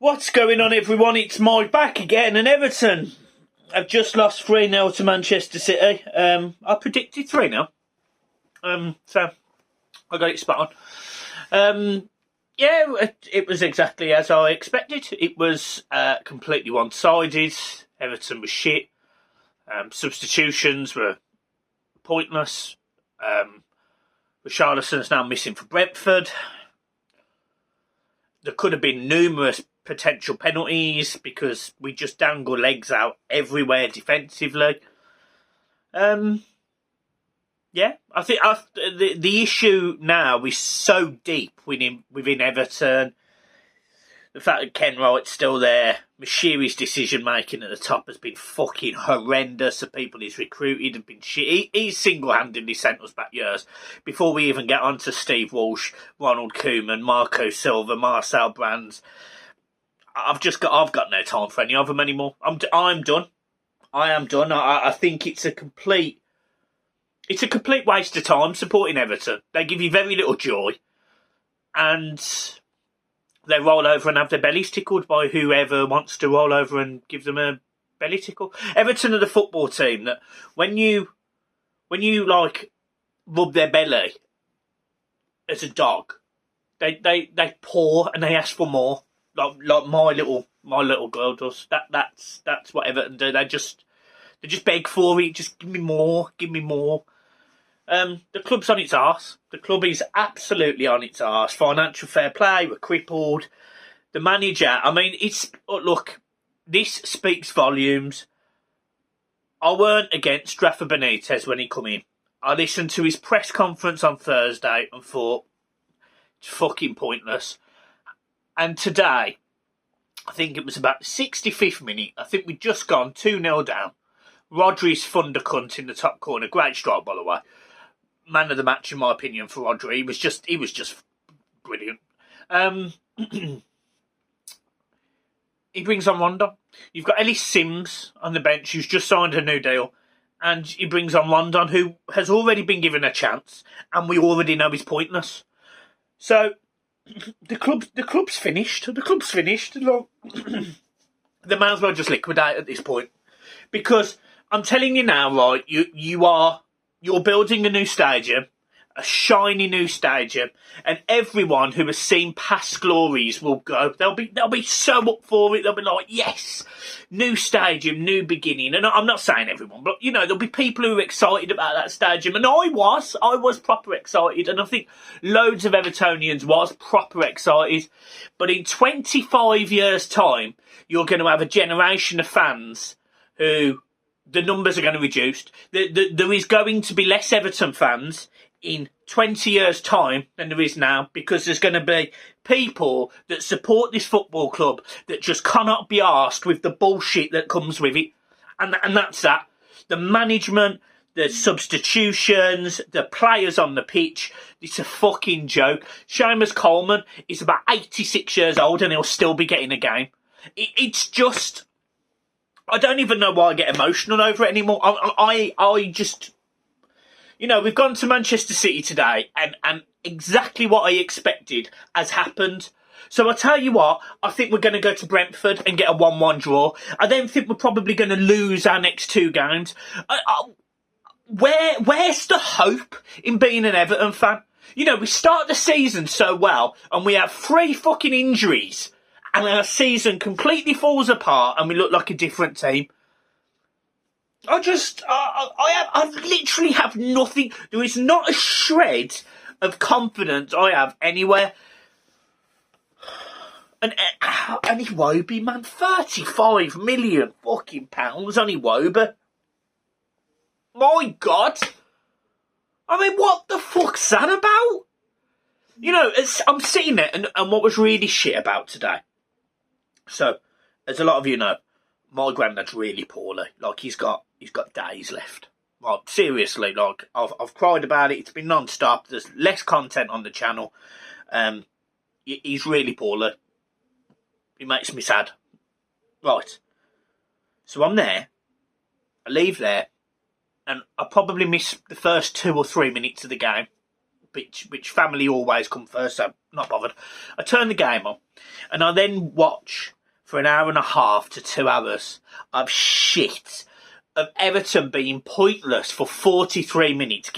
What's going on, everyone? It's Mike back again, and Everton have just lost 3-0 to Manchester City. I predicted 3-0. So I got it spot on. It was exactly as I expected. It was completely one-sided. Everton was shit. Substitutions were pointless. Richarlison's now missing for Brentford. There could have been numerous potential penalties because we just dangle legs out everywhere defensively. I think the issue now is so deep within Everton. The fact that Ken Wright's still there, Mashiri's decision making at the top has been fucking horrendous. The people he's recruited have been shit. He's single-handedly sent us back years before we even get on to Steve Walsh, Ronald Koeman, Marco Silva, Marcel Brands. I've got no time for any of them anymore. I'm done. I am done. I think it's a complete waste of time supporting Everton. They give you very little joy, and they roll over and have their bellies tickled by whoever wants to roll over and give them a belly tickle. Everton are the football team that when you like rub their belly as a dog, they paw and they ask for more. Like my little girl does. That's what Everton do. They just beg for it. Just give me more. Give me more. The club's on its arse. The club is absolutely on its arse. Financial fair play, we're crippled. The manager, look, this speaks volumes. I weren't against Rafa Benitez when he come in. I listened to his press conference on Thursday and thought, it's fucking pointless. And today, I think it was about the 65th minute, I think we'd just gone 2-0 down. Rodri's thunder cunt in the top corner. Great strike, by the way. Man of the match, in my opinion, for Rodri. He was just brilliant. He brings on Rondon. You've got Ellis Sims on the bench, who's just signed a new deal, and he brings on Rondon, who has already been given a chance, and we already know he's pointless. So the club's finished. The club's finished. Look, they might as well just liquidate at this point, because I'm telling you now, right? You're building a new stadium, a shiny new stadium, and everyone who has seen past glories will go. They'll be so up for it. They'll be like, yes, new stadium, new beginning. And I'm not saying everyone, but there'll be people who are excited about that stadium, and I was proper excited, and I think loads of Evertonians was proper excited. But in 25 years' time, you're going to have a generation of fans who the numbers are going to reduce. There is going to be less Everton fans in 20 years' time than there is now, because there's going to be people that support this football club that just cannot be arsed with the bullshit that comes with it. And that's that. The management, the substitutions, the players on the pitch, it's a fucking joke. Seamus Coleman is about 86 years old and he'll still be getting a game. It's just, I don't even know why I get emotional over it anymore. I just, we've gone to Manchester City today, and exactly what I expected has happened. So I tell you what, I think we're going to go to Brentford and get a 1-1 draw. I then think we're probably going to lose our next two games. Where's the hope in being an Everton fan? We start the season so well, and we have 3 fucking injuries, and our season completely falls apart, and we look like a different team. I literally have nothing. There is not a shred of confidence I have anywhere. And Iwobi, man, 35 million fucking pounds on Iwobi. My God. What the fuck's that about? I'm sitting there, and what was really shit about today. So, as a lot of you know, my granddad's really poorly. Like, he's got days left. Like, seriously, like, I've cried about it. It's been non-stop. There's less content on the channel. He's really poorly. It makes me sad. Right. So I'm there. I leave there. And I probably miss the first 2 or 3 minutes of the game. which family always come first, so not bothered. I turn the game on, and I then watch for an hour and a half to 2 hours of shit, of Everton being pointless for 43 minutes.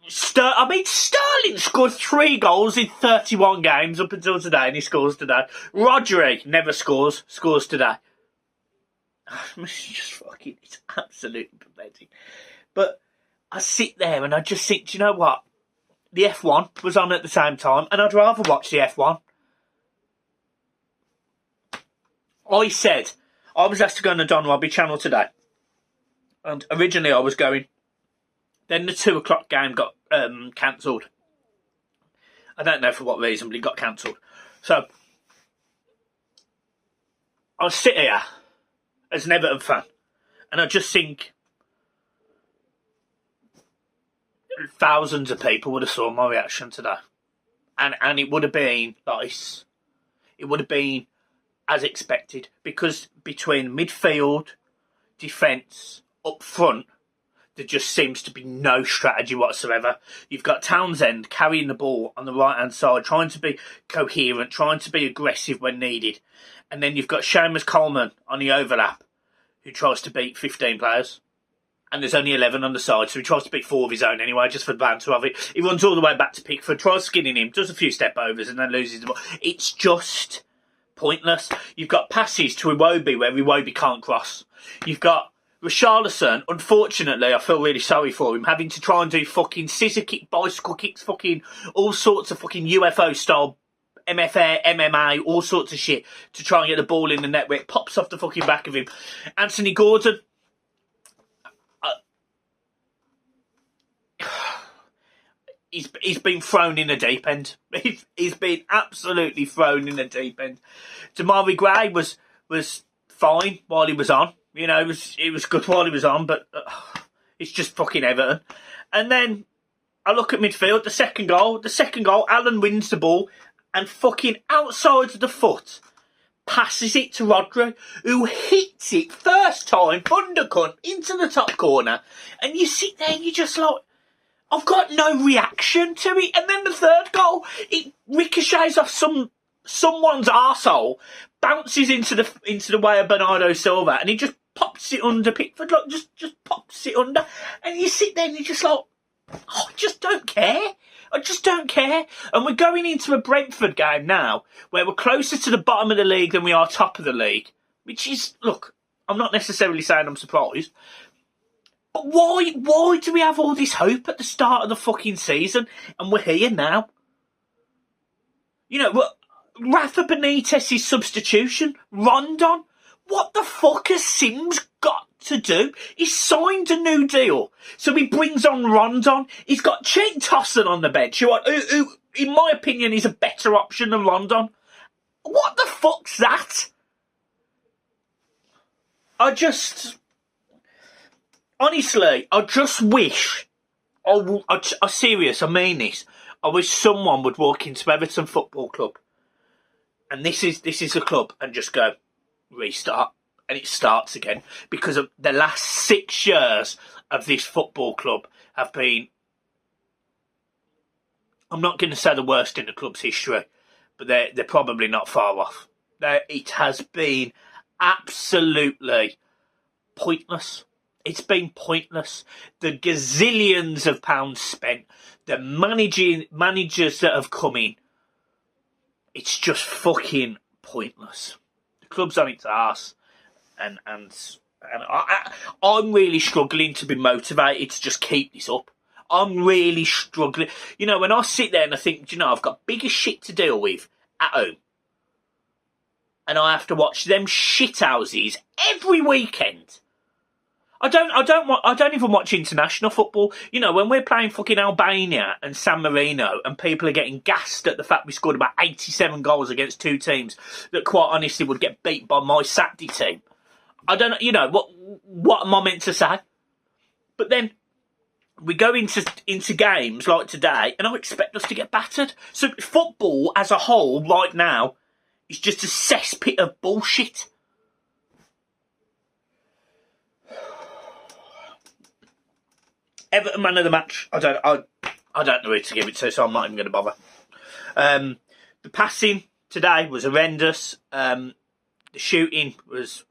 Sterling scored 3 goals in 31 games up until today, and he scores today. Rodri never scores today. It's just fucking, it's absolutely pathetic. But I sit there and I just think, do you know what? The F1 was on at the same time, and I'd rather watch the F1. I was asked to go on the Don Robbie channel today, and originally I was going. Then the 2 o'clock game got cancelled. I don't know for what reason, but it got cancelled. So I sit here as an Everton fan, and I just think thousands of people would have saw my reaction today, and it would have been like this. It would have been as expected, because between midfield, defence, up front, there just seems to be no strategy whatsoever. You've got Townsend carrying the ball on the right-hand side, trying to be coherent, trying to be aggressive when needed. And then you've got Seamus Coleman on the overlap, who tries to beat 15 players. And there's only 11 on the side, so he tries to beat 4 of his own anyway, just for the banter of it. He runs all the way back to Pickford, tries skinning him, does a few step-overs, and then loses the ball. It's just pointless. You've got passes to Iwobi where Iwobi can't cross. You've got Richarlison, unfortunately, I feel really sorry for him, having to try and do fucking scissor kick, bicycle kicks, fucking all sorts of fucking UFO style MFA, MMA, all sorts of shit to try and get the ball in the net where it pops off the fucking back of him. Anthony Gordon, he's been thrown in the deep end. He's been absolutely thrown in the deep end. Damari Gray was fine while he was on. You know, it was good while he was on, but it's just fucking Everton. And then I look at midfield, the second goal, Alan wins the ball and fucking outside of the foot passes it to Rodri, who hits it first time, undercut, into the top corner. And you sit there and you're just like, I've got no reaction to it. And then the third goal, it ricochets off someone's arsehole, bounces into the way of Bernardo Silva, and he just pops it under Pickford. Look, just pops it under. And you sit there and you're just like, oh, I just don't care. I just don't care. And we're going into a Brentford game now where we're closer to the bottom of the league than we are top of the league. Which is, look, I'm not necessarily saying I'm surprised. But why do we have all this hope at the start of the fucking season? And we're here now. You know, Rafa Benitez's substitution, Rondon. What the fuck has Sims got to do? He's signed a new deal, so he brings on Rondon. He's got Cenk Tosun on the bench, who, in my opinion, is a better option than Rondon. What the fuck's that? Honestly, I just wish, I'm serious, I mean this, I wish someone would walk into Everton Football Club, and this is a club, and just go, restart, and it starts again, because of the last 6 years of this football club have been, I'm not going to say the worst in the club's history, but they're probably not far off. It has been absolutely pointless. It's been pointless. The gazillions of pounds spent, the managers that have come in, it's just fucking pointless. The club's on its arse, and I'm really struggling to be motivated to just keep this up. I'm really struggling. You know, when I sit there and I think, you know, I've got bigger shit to deal with at home, and I have to watch them shithouses every weekend. I don't even watch international football. You know, when we're playing fucking Albania and San Marino and people are getting gassed at the fact we scored about 87 goals against 2 teams that quite honestly would get beat by my Saturday team. I don't know, you know, what am I meant to say? But then we go into games like today and I expect us to get battered. So football as a whole right now is just a cesspit of bullshit. Everton man of the match. I don't know who to give it to, so I'm not even going to bother. The passing today was horrendous. The shooting was...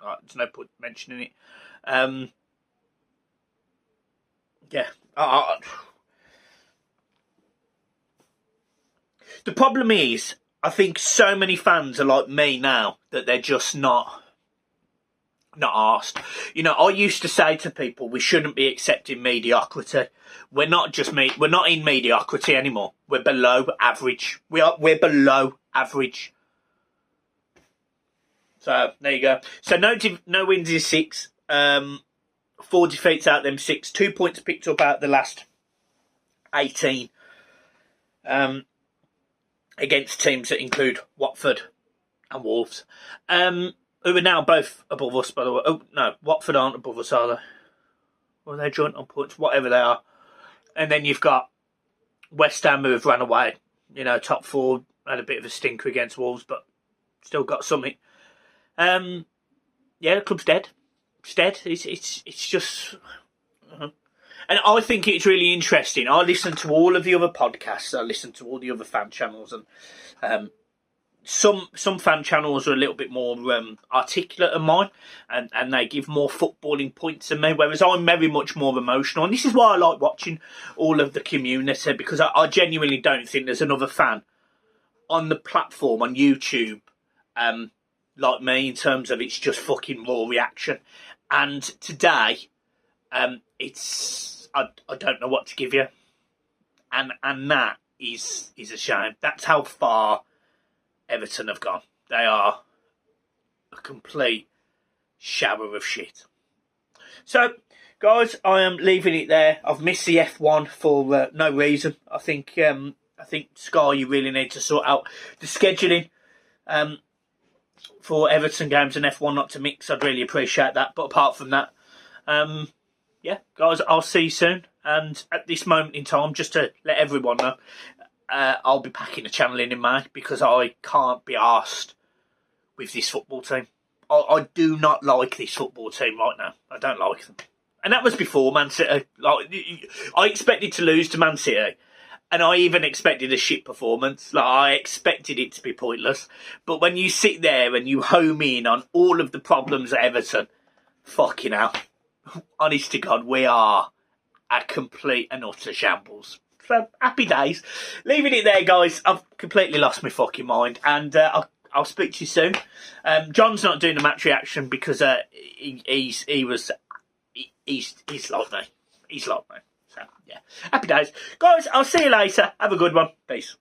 there's no point mentioning it. Yeah. The problem is, I think so many fans are like me now that they're just not arsed. You know, I used to say to people, we shouldn't be accepting mediocrity. We're not in mediocrity anymore. We're below average. We're below average. So there you go. So no wins in 6. 4 defeats out of them 6. 2 points picked up out of the last 18. Against teams that include Watford and Wolves. Who are now both above us, by the way. Oh, no, Watford aren't above us, are they? Or they're joint on points, whatever they are. And then you've got West Ham, who have run away. You know, top 4, had a bit of a stinker against Wolves, but still got something. Yeah, the club's dead. It's dead. It's just... And I think it's really interesting. I listen to all of the other podcasts. I listen to all the other fan channels, and some fan channels are a little bit more articulate than mine, and they give more footballing points than me. Whereas I'm very much more emotional, and this is why I like watching all of the community, because I genuinely don't think there's another fan on the platform on YouTube like me in terms of it's just fucking raw reaction. And today, it's. I don't know what to give you, and that is a shame. That's how far Everton have gone. They are a complete shower of shit. So, guys, I am leaving it there. I've missed the F1 for no reason. I think Sky, you really need to sort out the scheduling for Everton games and F1 not to mix. I'd really appreciate that. But apart from that, yeah, guys, I'll see you soon. And at this moment in time, just to let everyone know, I'll be packing the channel in May because I can't be arsed with this football team. I do not like this football team right now. I don't like them. And that was before Man City. Like, I expected to lose to Man City. And I even expected a shit performance. Like, I expected it to be pointless. But when you sit there and you home in on all of the problems at Everton, fucking hell. Honest to God, we are a complete and utter shambles. So, happy days. Leaving it there, guys. I've completely lost my fucking mind. And I'll speak to you soon. John's not doing the match reaction because he's like me. He's like me. So, yeah. Happy days. Guys, I'll see you later. Have a good one. Peace.